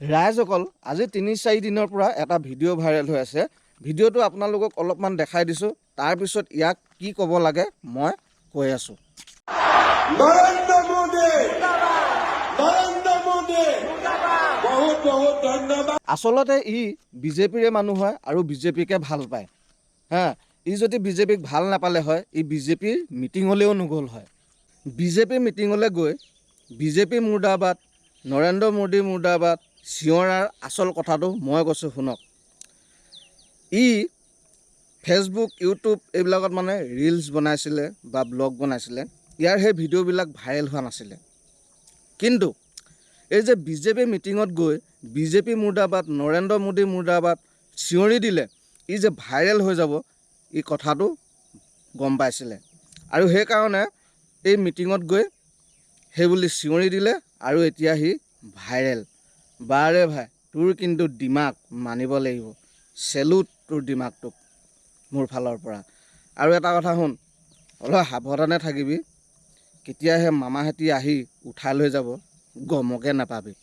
ৰাইজসকল আজি ৩-৪ দিনৰ পৰা এটা ভিডিঅ' ভাইৰেল হৈ আছে। ভিডিঅ'টো আপোনালোকক অলপমান দেখাই দিছোঁ, তাৰপিছত ইয়াক কি ক'ব লাগে মই কৈ আছোঁ। নৰেন্দ্ৰ মোদী বহুত বহুত ধন্যবাদ। আচলতে ই বিজেপিৰে মানুহ হয় আৰু বিজেপিকে ভাল পায়। ই যদি বিজেপিক ভাল নাপালে হয়, ই বিজেপিৰ মিটিঙলৈও নগ'ল হয়। বিজেপি মিটিঙলৈ গৈ বিজেপি মুৰ্দাবাদ, নৰেন্দ্ৰ মোদী মুৰ্দাবাদ চিঞৰাৰ আচল কথাটো মই কৈছোঁ শুনক। ই ফেচবুক, ইউটিউব এইবিলাকত মানে ৰিলছ বনাইছিলে বা ব্লগ বনাইছিলে, ইয়াৰ সেই ভিডিঅ'বিলাক ভাইৰেল হোৱা নাছিলে। কিন্তু এই যে বিজেপি মিটিঙত গৈ বিজেপি মুৰ্দাবাদ, নৰেন্দ্ৰ মোদী মুৰ্দাবাদ চিঞৰি দিলে, ই যে ভাইৰেল হৈ যাব, ই কথাটো গম পাইছিলে আৰু সেইকাৰণে এই মিটিঙত গৈ সেইবুলি চিঞৰি দিলে আৰু এতিয়া সি ভাইৰেল। বাৰে ভাই, তোৰ কিন্তু দিমাগ মানিব লাগিব। চেলুট তোৰ দিমাগটোক মোৰ ফালৰ পৰা। আৰু এটা কথা শুন, অলপ সাৱধানে থাকিবি, কেতিয়াহে মামাহঁতি আহি উঠাই লৈ যাব গমকে নাপাবি।